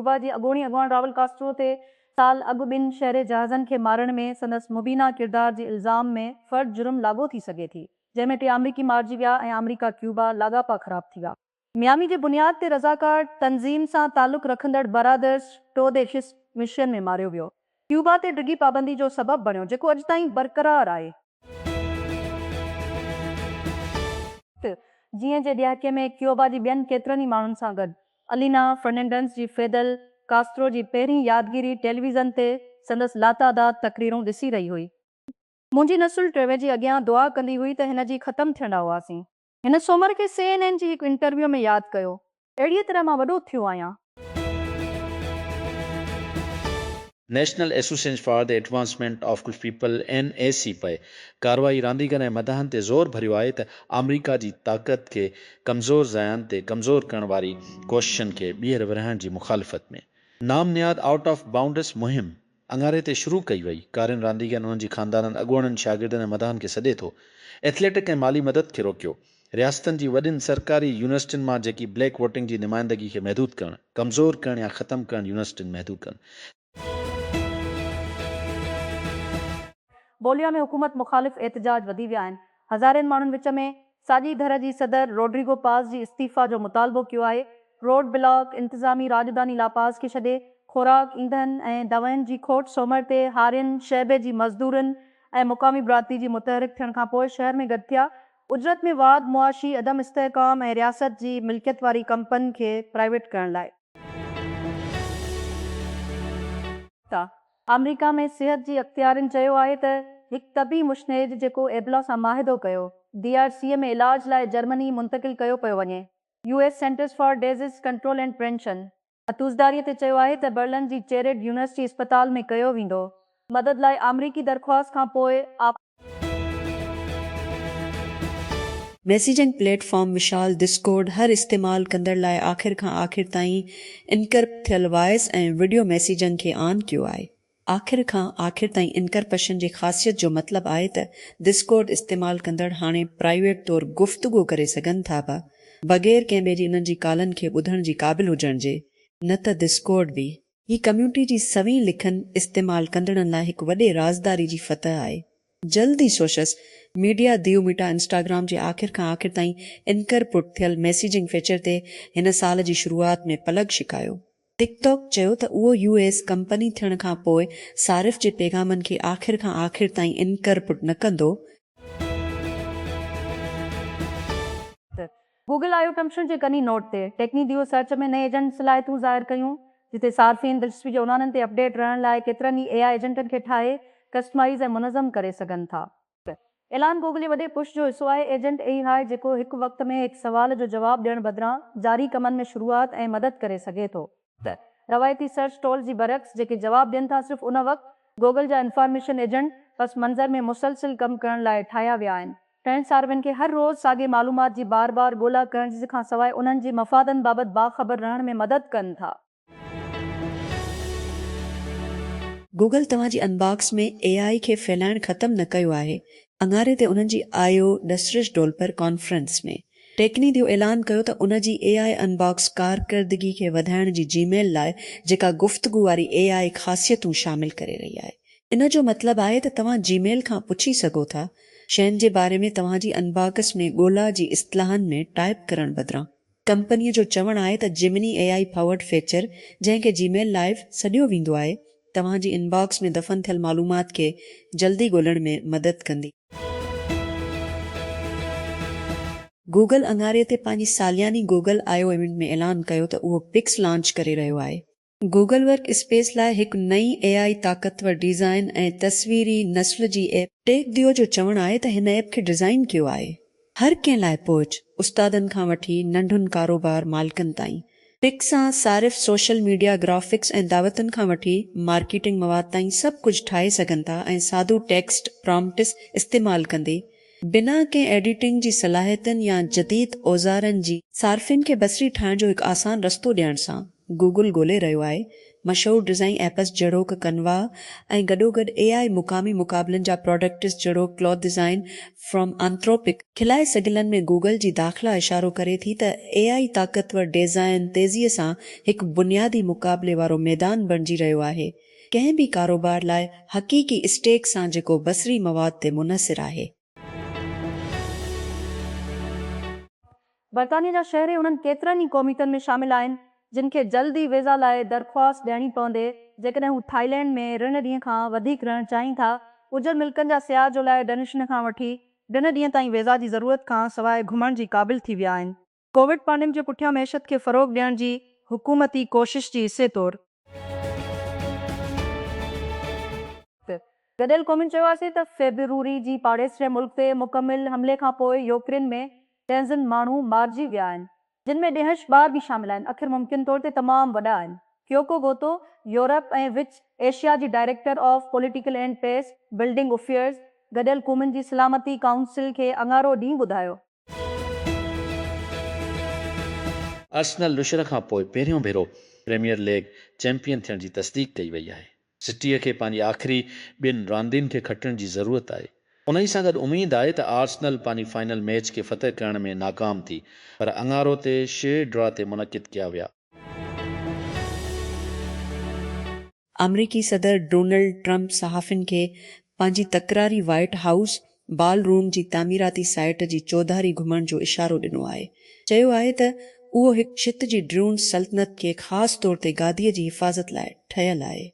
Cuba जी अॻूणी अॻवान रावल कास्ट्रो ते साल अॻु ॿिनि शहरी जहाज़नि खे मारण में संदसि मुबीना किरदार जे इल्ज़ाम में फ़र्द जुर्म लागू थी सघे थी, जंहिंमें 3 अमरीकी मारिजी विया ऐं अमरीका क्यूबा लाॻापा ख़राब थी विया। मियामी जे बुनियाद ते रज़ाकार तंज़ीम सां तालुक़ रखंदड़ बरादर्स टोदेशिस मिशन में मारियो वियो। क्यूबा ते डिघी पाबंदी जो सबबु बणियो, जेको अॼु ताईं बरक़रार आहे। जीअं जे ॾहाके में क्यूबा जी ॿियनि केतिरनि ई माण्हुनि सां गॾु अलीना फर्नांडिस जी फिडेल कास्ट्रो जी पहिरीं यादगिरी टेलीविज़न ते संदसि लातादाद तक़रीरूं ॾिसी रही हुई। मुंहिंजी नसुल टेवे जी अॻियां दुआ कंदी हुई त हिन जी ख़तमु थियणा हुआसीं। हिन सूमर खे CNN जी हिकु इंटरव्यू में यादि कयो, अहिड़ीअ तरह मां वॾो थियो आहियां। National association for the advancement of people NAC पे कार्रवाई रांदीगर ऐं मदाहन ते ज़ोर भरियो आहे त अमरीका जी ताक़त खे कमज़ोर ज़यान ते कमज़ोर करण वारी कोशिशनि खे ॿीहर विरहाइण जी मुखालफ़त में नाम नियाद आउट ऑफ बाउंडर्स मुहिम अंगारे ते शुरू कई वई। कारिन रांदीगरनि उन्हनि जी ख़ानदाननि अॻूणनि शागिर्दनि ऐं मदाहन खे सॾे थो एथलेटिक ऐं माली मदद खे रोकियो, रियासतनि जी वॾियुनि सरकारी यूनिवर्सिटियुनि मां जेकी ब्लैक वोटिंग जी नुमाइंदगी खे महदूद करणु, कमज़ोर करणु या ख़तमु करणु, यूनिवर्सिटियुनि महदूद करणु। बोलिया में हुकूमत मुखालिफ़ एहतजाज वधी विया आहिनि। हज़ारनि माण्हुनि विच में साॼी धर जी सदर रोड्रिगो पास जी इस्तीफ़ा जो मुतालबो कयो आहे। रोड ब्लॉक इंतज़ामी राजधानी लापास खे छॾे खुराक, ईंधन ऐं दवाउनि जी खोट सोमर ते हारियुनि शैबे जी मज़दूरनि ऐं मुक़ामी बिरादरी जी मुतहरिक थियण खां पोइ शहर में गॾु थिया। उजरत में वाद, मुआशी अदम इस्तेहकाम ऐं रियासत जी मिल्कियत वारी कंपनी खे प्राइवेट करण लाइ। अमरीका में सिहत जी अख़्तियारनि चयो आहे त हिकु तबी मुश्नेद जेको एबला सां माहिदो कयो DRC में इलाज लाइ जर्मनी मुंतक़िल कयो पियो वञे। US centres for disease control and prevention अतूज़दारीअ ते चयो आहे त बर्लिन जी चेरेड यूनिवर्सिटी अस्पताल में कयो वेंदो। मदद लाइ अमरीकी दरख़्वास्त खां पोइ मैसेजिंग प्लेटफॉर्म विशाल डिस्कॉर्ड हर इस्तेमाल कंदड़ लाइ आख़िर खां आख़िर ताईं इनकरप्ट थियल वॉइस ऐं वीडियो मैसेजनि खे ऑन कयो आहे। आख़िर खां आख़िर ताईं इनकरप्शन जी ख़ासियत जो मतिलबु आहे त डिस्कॉर्ड इस्तेमाल कंदड़ हाणे प्राइवेट तौरु गुफ़्तगू करे सघनि था बग़ैर कंहिं ॿिए जी उन्हनि जी कॉलनि खे ॿुधण जी क़ाबिल हुजण जे। न त डिस्कॉर्ड बि ही कम्यूनिटी जी सवी लिखनि इस्तेमाल कंदड़नि लाइ हिकु वॾे राज़दारी जी फतह आहे। जल्दी सोशस मीडिया दियोमीटा इंस्टाग्राम जे आख़िर खां आख़िर ताईं इनकरप्ट थियल मैसेजिंग फीचर ते हिन साल जी शुरूआत में पलग छिकायो। टिकटॉक चयो त उहो US कंपनी थियण खां पोइ सारिफ़ जे पैगामनि खे आख़िर खां आख़िर ताईं इनकरप्ट न कंदो। गूगल आयो टम्पशन जे कनी नोट ते टेक्नी दियो सर्च में नए एजेंट सलाहियतूं ज़ाहिर कयूं, जिते सार्फ़िन दिलचस्पी जे उन्हनि ते अपडेट रहण लाइ केतिरनि ई AI एजेंटनि खे ठाहे कस्टमाइज़ ऐं मुनज़म करे सघनि था। ऐलान गूगल जे वॾे पुश जो हिसो आहे। एजेंट AI जेको हिकु वक़्त में हिकु सवाल जो जवाबु ॾियण बदिरां जारी कमनि में शुरूआत ऐं मदद करे सघे थो। रवायती सर्च टूल जी बरक्स जेके जवाबु ॾियनि था, सिर्फ़ु उन वक़्तु गूगल जा इंफॉर्मेशन एजेंट पस मंज़र में मुसलसिल कमु करण लाइ ठाहिया विया आहिनि। टेन सार्विन खे हर रोज़ साॻे मालूमात जी बार बार ॻोल्हा करण जी खां सवाइ उन्हनि जी मफ़ादनि बाबति बाख़बर रहण में मदद कनि था। गूगल तव्हांजी अनबॉक्स में AI खे फैलाइण ख़तमु न कयो आहे। अंगारे ते उन्हनि जी आयो डस्ट्रिश डोलपर कॉन्फ्रेंस में टेक्नी दियो ऐलान कयो त उन जी AI अनबॉक्स कारकर्दगी खे वधाइण जी जीमेल लाइ जेका गुफ़्तगू वारी AI ख़ासियतूं शामिल करे रही आहे। इन जो मतिलबु आहे त तव्हां जीमेल खां पुछी सघो था शयुनि जे बारे में तव्हांजी अनबॉक्स में ॻोल्हा जी इस्तिलाहनि में टाइप करण बदिरां। कंपनीअ जो चवणु आहे त जिमिनी AI पावर्ड फीचर जंहिंखे जीमेल लाइव सॾियो वेंदो आहे तव्हांजी इनबॉक्स में दफ़न थियल मालूमात खे जल्दी ॻोल्हण में मदद कंदी। गूगल अंगारे ते पंहिंजी सालियानी गूगल आयो इवेंट में ऐलान कयो त उहो पिक्स लॉन्च करे रहियो आहे। गूगल वर्क स्पेस लाइ हिकु नई AI ताक़तवर डिज़ाइन ऐं तस्वीरी नस्ल जी ऐप। टेक दियो जो चवणु आहे त हिन ऐप खे डिज़ाइन कयो आहे हर कंहिं लाइ पहुच, उस्तादनि खां वठी नंढुनि कारोबार मालिकनि ताईं। पिक्स सां सारिफ़ सोशल मीडिया ग्राफिक्स ऐं दावतनि खां वठी मार्केटिंग मवाद ताईं सभु कुझु ठाहे सघनि था ऐं सादो टेक्स्ट प्रॉम्प्ट्स इस्तेमाल कंदे बिना कंहिं एडिटिंग जी सलाहियतनि या जदीद औज़ारनि जी सार्फ़िन खे बसरी ठाहिण जो हिकु आसान रस्तो ॾियण सां गूगल ॻोल्हे रहियो आहे मशहूरु डिज़ाइन एप्स जहिड़ोक कनवा ऐं गॾोगॾु AI मुक़ामी मुक़ाबलनि जा प्रोडक्ट्स जहिड़ोक क्लॉथ डिज़ाइन फ्रॉम एंथ्रोपिक खिलाए सघिलनि में गूगल जी दाख़िला इशारो करे थी त AI ताक़तवर डिज़ाइन तेज़ीअ सां हिकु बुनियादी मुक़ाबले वारो मैदान बणिजी रहियो आहे, कंहिं बि कारोबार लाइ हक़ीक़ी स्टेक सां जेको बसरी मवाद ते मुनसिर आहे। बरतानिया जा शहरी उन्हनि केतिरनि ई क़ौमियतुनि में शामिल आहिनि जिन खे जल्दी वीज़ा लाइ दरख़्वास्त ॾियणी पवंदे जेकॾहिं हू थाईलैंड में 3 ॾींहं खां वधीक रहणु चाहिनि था। उजर मुल्कनि जा सियाह जो लाइ डनिशन खां वठी 3 ॾींहं ताईं वीज़ा जी ज़रूरत खां सवाइ घुमण जी क़ाबिल थी विया आहिनि। कोविड पैंडेमिक जे पुठियां मैशत खे फ़रोग़ ॾियण जी हुकूमती कोशिश जी हिसे तौरु गॾियल क़ौमुनि चयो आहे त फेब्रुवरी जी पाड़ेसरे मुल्क ते मुकमिल हमले खां पोइ यूक्रेन में डज़न माण्हू मारिजी विया आहिनि जिन में ॾेहश ॿार बि शामिल आहिनि। आख़िर मुमकिन तौर ते तमामु वॾा आहिनि। क्योको गोतो यूरोप ऐं विच एशिया जी director of political and peace building affairs गॾियल क़ौमुनि जी सलामती काउंसिल खे अङारो ॾींहुं ॿुधायो। अर्सनल लुशर खां पोइ पहिरियों भेरो प्रीमियर लीग चैंपियन थियण जी तस्दीक कई वई आहे। सिटीअ खे पंहिंजी आख़िरी 2 रांदियुनि खे खटण जी ज़रूरत आहे। उन ई सां गॾु उमेद आहे त आर्सनल पंहिंजी फाइनल मैच खे फ़तह करण में नाकाम थी, पर अङारो ते 6 ड्रॉ ते मुनक़िद कया विया। अमरीकी सदर डोनाल्ड ट्रंप सहाफ़िन खे पंहिंजी तकरारी व्हाइट हाउस बाल रूम जी तामीराती साइट जी चौधारी घुमण जो इशारो ॾिनो आहे। चयो आहे त उहो हिकु छित जी ड्रोन सल्तनत खे ख़ासि तौर ते गादीअ जी हिफ़ाज़त लाइ ठहियल आहे।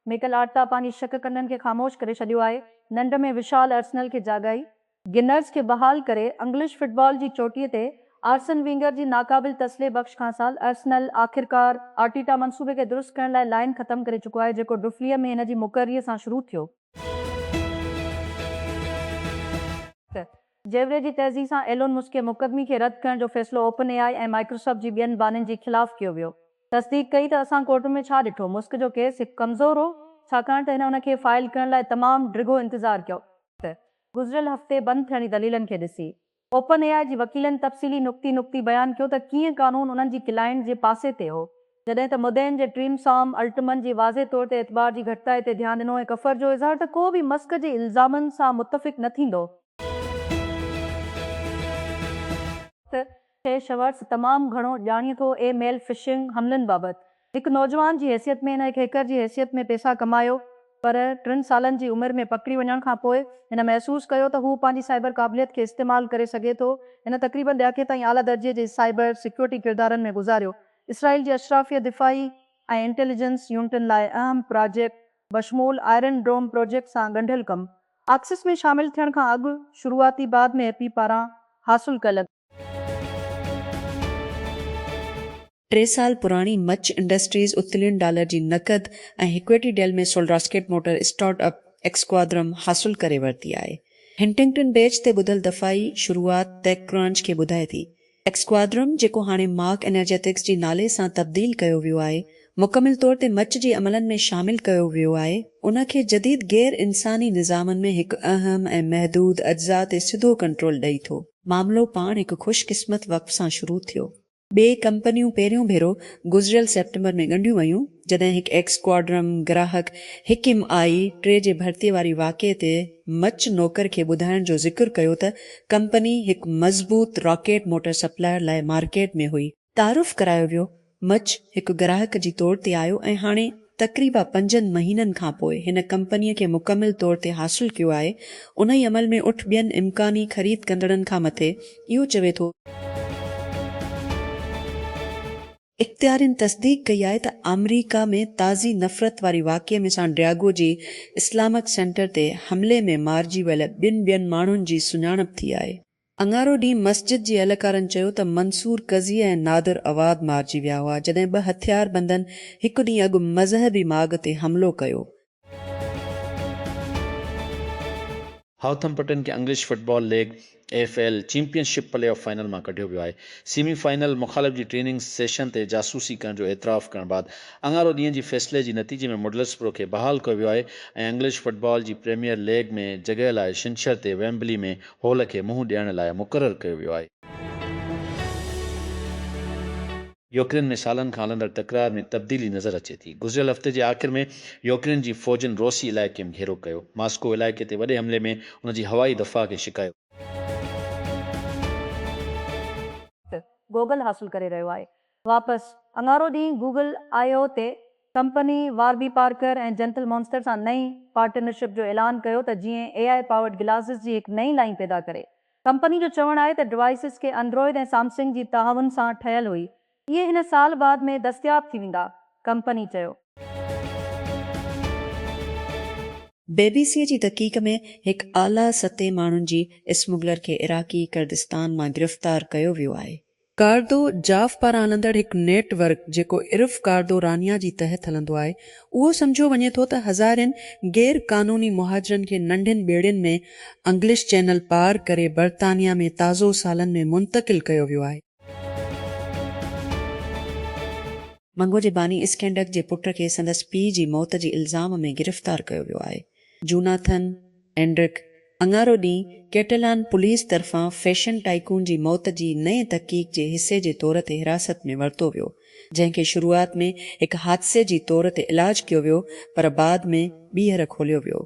मिकल आर्ता पंहिंजी शक कंदड़ खे ख़ामोश करे छॾियो आहे। नंढ में विशाल अर्सनल खे जाॻाई। गिनर्स खे बहाल करे इंग्लिश फुटबॉल जी चोटीअ ते आर्सन वींगर जी नाक़ाबिल तसले बख़्श खां साल अर्सनल आख़िरकार आर्टेटा मंसूबे खे दुरुस्त करण लाइ लाइन ख़तमु करे चुको आहे जेको डुफ्लीअ में हिन जी मुक़ररीअ सां शुरू थियो। जेवरे जी तेज़ी सां एलोन मस्क के मुक़दमे खे रद्द करण जो फ़ैसिलो ओपन AI ऐं माइक्रोसॉफ्ट जी ॿियनि बाननि जे ख़िलाफ़ कयो वियो। तस्दीक कई त असां कोर्ट में छा ॾिठो, मस्क जो केस हिकु कमज़ोर हो छाकाणि त हिन उन खे फ़ाइल करण लाइ तमामु डिघो इंतज़ारु कयो। गुज़िरियल हफ़्ते बंदि थियण जी दलीलनि खे ॾिसी ओपन AI जी वकीलनि तफ़सीली नुक़्ती बयानु कयो त कीअं क़ानून उन्हनि जी क्लाइंट जे पासे ते हो, जॾहिं त मुदइनि जे टीम साम अल्टमन जी वाज़े तौर ते एतबार जी घटिताई ते ध्यानु ॾिनो ऐं कफ़र जो इज़हार त को बि मस्क जे इल्ज़ामनि सां मुतफ़िक़ न थींदो। शवर्ट्स तमामु घणो ॼाणे थो मेल फिशिंग हमलनि बाबति। हिकु नौजवान जी हैसियत में हिन हिकु हैकर जी हैसियत में पैसा कमायो, पर 3 सालनि जी उमिरि में पकड़ी वञण खां पोइ हिन महसूसु कयो त हू पंहिंजी साइबर क़ाबिलियत खे इस्तेमालु करे सघे थो। हिन तक़रीबन ॾहाके ताईं आला दर्जे जे साइबर सिक्योरिटी किरदारनि में गुज़ारियो। इसराइल जी अशराफिया दिफ़ाई ऐं इंटेलिजेंस यूनिटनि लाइ अहम प्रोजेक्ट बशमूल आयरन डोम प्रोजेक्ट सां ॻंढियल कमु आक्सिस में शामिल थियण खां अॻु शुरूआती बाद में एपी पारां हासिलु कयल 3 साल पुराणी मच इंडस्ट्रीज़ $1 बिलियन जी नक़द ऐं इक्विटी डेल में सोल्ड्रास्केट मोटर स्टार्टअप एक्सक्वाद्रम हासिलु करे वरिती आहे। हिंटिंगटन बेच ते ॿुधल दफ़ाई शुरूआत टेक क्रंच खे ॿुधाए थी। एक्सक्वाद्रम जेको हाणे मार्क एनर्जेटिक्स जी नाले सां तब्दील कयो वियो आहे, मुकमिल तौर ते मच जे अमलनि में शामिल कयो वियो आहे। उन खे जदीद गैर इंसानी निज़ामनि में हिकु अहम ऐं महदूद अज्जा ते सिधो कंट्रोल ॾेई थो। मामिलो पाण हिकु ख़ुशकिस्मत वक़्त सां शुरू थियो। ॿिए कंपनियूं पहिरियों भेरो गुज़िरियल सेप्टेंबर में ॻंढियूं वयूं, जॾहिं हिकु एक्सक्वाड्रम ग्राहक हिकिम आई 3 जे भर्तीअ वारी वाक़िए ते मच नौकर खे ॿुधाइण जो ज़िक्र कयो त कंपनी हिकु मज़बूत रॉकेट मोटर सप्लायर लाइ मार्केट में हुई। तारुफ़ करायो वियो, मच हिकु ग्राहक जी तौर ते आयो ऐं हाणे तक़रीबा 5 महीननि खां पोइ हिन कंपनीअ खे मुकमिल तौर ते हासिलु कयो आहे। उन ई अमल में उठ ॿियनि इम्कानी ख़रीद कंदड़नि खां मथे इहो चवे थो। इख़्तियारिन तस्दीक कई आहे त अमरीका में ताज़ी नफ़रत वारी वाक़िए में सांडियागो जी इस्लामिक सेंटर ते हमले में मारिजी वियल 2 ॿियनि माण्हुनि जी सुञाणप थी आहे। अङारो ॾींहुं मस्जिद जी एहलकारनि चयो त मंसूर कज़ी ऐं नादिर अवाद मारिजी विया हुआ, जॾहिं 2 हथियारबंदनि हिकु ॾींहुं अॻु मज़हबी माॻ ते हमलो कयो। हाउथम्पटन खे English football league AFL championship playoff final मां कढियो वियो आहे। सेमीफाइनल मुख़ालिफ़ जी ट्रेनिंग सेशन ते जासूसी करण जो एतिराफ़ करण बाद अङारो ॾींहं जी फ़ैसिले जे नतीजे में मिडलस्ब्रो खे बहाल कयो वियो आहे ऐं इंग्लिश फुटबॉल जी प्रीमियर लीग में जॻह लाइ छंछर ते वेम्बली में हॉल खे मुंहुं ॾियण लाइ मुक़ररु कयो वियो आहे। यूक्रेन में सालनि खां हलंदड़ तकरार में तब्दीली नज़र अचे थी। गुज़िरियल हफ़्ते जे आख़िर में यूक्रेन जी फ़ौजनि रोसी इलाइक़े में घेरो कयो। मॉस्को इलाइक़े ते वॾे हमले में उन जी हवाई दफ़ा खे शिकायो। गूगल हासिल करे रहियो आहे। वापसि अङारो ॾींहुं गूगल I/O ते कंपनी वारबी पार्कर ऐं जेंटल मॉन्स्टर सां नई पार्टनरशिप जो ऐलान कयो त जीअं AI पावर्ड ग्लासेस जी हिकु नई लाइन पैदा करे। कंपनी जो चवणु आहे त डिवाइसिस खे एंड्रॉइड ऐं सैमसंग जी ताहावुन सां ठहियल हुई। इहे हिन साल बाद में दस्तियाब थी वेंदा, कंपनी चयो। BBC जी तहक़ीक़ में हिकु आला सतह माण्हुनि जी स्मुगलर खे इराक़ी कुर्दिस्तान मां गिरफ़्तार कयो वियो आहे। कार्दो जाफ पारां हलंदड़ हिकु नेटवर्क जेको इर्फ़ कार्दो रानिया जी तहत हलंदो आहे, उहो सम्झो वञे थो त हज़ारनि गैर क़ानूनी मुहाजिरनि खे नंढनि ॿेड़ियुनि में इंग्लिश चैनल पार करे बर्तानिया में ताज़ो सालनि में मुंतक़िल कयो वियो आहे। मंगो जे बानी स्कैंडक जे पुट खे संदसि पीउ जी मौत जी इल्ज़ाम में गिरफ़्तार कयो वियो आहे। जूनाथन एंड्रिक अङारो ॾींहुं कैटलान पुलिस तरफ़ां फैशन टाइकून जी मौत जी नए तहक़ीक़ जे हिसे जे तौर ते हिरासत में वरितो वियो, जंहिंखे शुरूआत में हिकु हादसे जी तौर ते इलाज कयो वियो, पर बाद में ॿीहर खोलियो वियो।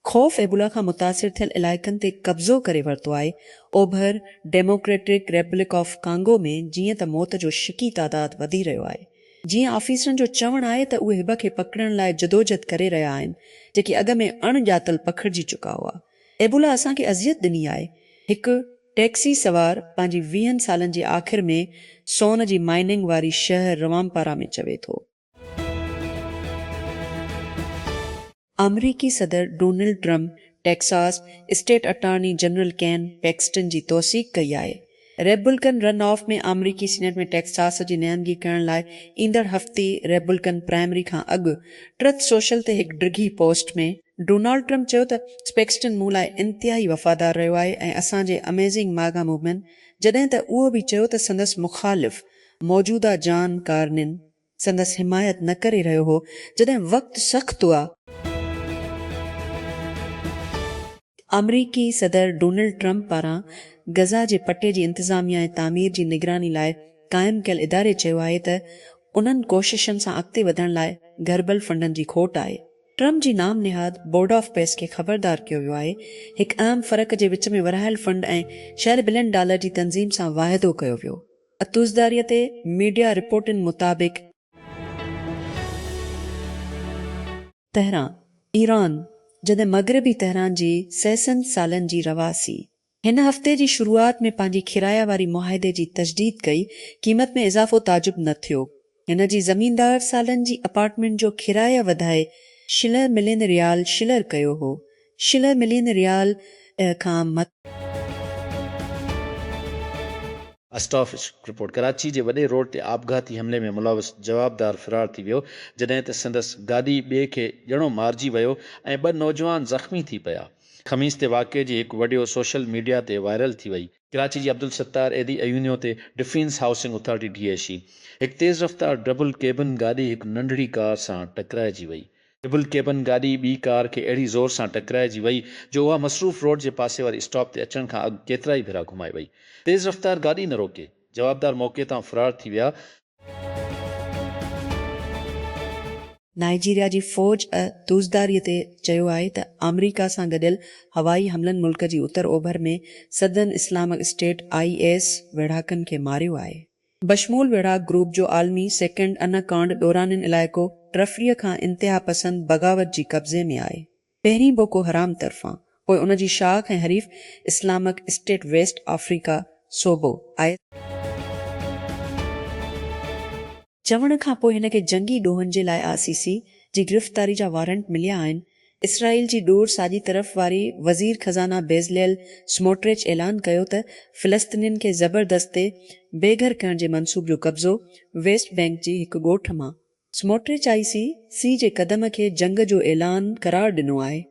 ख़ौफ़ एबोला खां मुतासिर थियल इलाइक़नि ते कब्ज़ो करे वरितो आहे। ओभर डेमोक्रेटिक रिपब्लिक ऑफ कांगो में जीअं त मौत जो शिकी तादाद वधी रहियो आहे। जीअं ऑफिसरनि जो चवणु आहे त उहे हिब खे पकड़ण लाइ जदोजहद करे रहिया आहिनि, जेकी अॻ में अणॼातल पखिड़िजी चुका हुआ। एबोला असांखे अज़ियत ॾिनी आहे। हिकु टैक्सी सवार पंहिंजी 20 सालनि जे आख़िर में सोन जी माइनिंग वारी शहर रवामपारा में चवे थो। अमरीकी सदर Donald Trump Texas state attorney general Ken Paxton जी तौसीक़ कई आहे। रेपब्लिकन रन ऑफ में अमरीकी सीनेट में टेक्सास जी नियमगी करण लाइ ईंदड़ हफ़्ते रेपब्लिकन प्राइमरी खां अॻु ट्रथ सोशल ते हिकु डिघी पोस्ट में डोनाल्ड ट्रम्प चयो त पैक्सटन मूं लाइ इंतिहाई वफ़ादार रहियो आहे ऐं असांजे अमेज़िंग मागा मूवमेंट, जॾहिं त उहो बि चयो त संदसि मुख़ालिफ़ मौजूदा जान कारनिन संदसि हिमायत न करे रहियो हो, जॾहिं वक़्तु सख़्तु हुआ। अमरीकी सदर डोनाल्ड ट्रम्प पारां गज़ा जे पटे जी इंतिज़ामिया ऐं तामीर जी निगरानी लाइ क़ाइमु कयल इदारे चयो आहे त उन्हनि कोशिशनि सां अॻिते वधण लाइ घरबल फंडनि जी खोट आहे। ट्रम्प जी नाम निहाद बोर्ड ऑफ पेस खे ख़बरदार कयो वियो आहे। हिकु अहम फ़र्क़ जे विच में वरहायल फंड ऐं $6 बिलियन जी तंज़ीम सां वाइदो कयो वियो। अतूज़दारीअ ते मीडिया रिपोर्टनि मुताबिक़ तहरान ईरान जॾहिं मग़रबी तहरान जी 600 सालनि जी रवासी हिन हफ़्ते जी शुरूआत में पंहिंजी किराया वारी मुआहिदे जी तजदीद कई, क़ीमत में इज़ाफ़ो ताजुब न थियो। हिन जी ज़मीनदार सालनि जी अपार्टमेंट जो किराया वधाए $6 मिलियन शिलर कयो हो। $6 मिलियन खां मथ अस्टॉफ रिपोर्ट कराची जे वॾे रोड ते आपघाती हमले में मुलविस जवाबदार फ़रार थी वियो, जॾहिं त संदसि गाॾी ॿिए खे ॼणो मारिजी वियो ऐं 2 नौजवान ज़ख़्मी थी पिया। ख़मीस ते वाक़े जी हिकु वीडियो सोशल मीडिया ते वायरल थी वई। कराची जी अब्दुल सत्तार एदी अयूनियो ते डिफेंस हाउसिंग अथॉरिटी DHE हिकु तेज़ रफ़्तार डबल केबिन गाॾी हिकु नंढड़ी कार सां टकराइजी वई। डबल केबिन गाॾी ॿी कार खे अहिड़ी ज़ोर सां टकराइजी वई जो उहा मसरूफ़ रोड जे पासे वारी स्टॉप ते अचण खां अॻु केतिरा ई भेरा घुमाए वई। तेज़ रफ़्तार गाॾी न रोके, जवाबदार मौक़े तां फ़रार थी विया। नाइजीरिया जी फ़ौज तूज़दारीअ ते चयो आहे त अमरीका सां गॾियल हवाई हमलनि मुल्क जी उत्तर ओभर में सदन इस्लामिक स्टेट IS वेढ़ाकनि खे मारियो आहे। बशमूल वेढ़ाक ग्रुप जो आलमी सेकेंड अनाकांड डोरानिन इलाइक़ो टफरीअ खां इंतिहा पसंद बग़ावत जी कब्ज़े में आहे। पहिरीं बोको हराम तरफ़ां, पोइ उन जी शाख ऐं हरीफ़ इस्लामिक स्टेट वेस्ट अफ्रीका सोबो आहे। चवण खां पोइ हिन खे जंगी ॾोहनि जे लाइ ICC जी गिरफ़्तारी जा वारंट मिलिया आहिनि। इसराइल जी ॾोर साॼी तरफ़ वारी वज़ीर ख़ज़ाना बेज़लेल स्मोट्रिच ऐलान कयो त फ़िलिस्तीनियुनि खे ज़बरदस्ती बेघर करण जे मंसूब जो कब्ज़ो वेस्ट बैंक जी हिकु ॻोठ मां। स्मोट्रिच ICC जे क़दम खे जंग जो ऐलान क़रार ॾिनो आहे।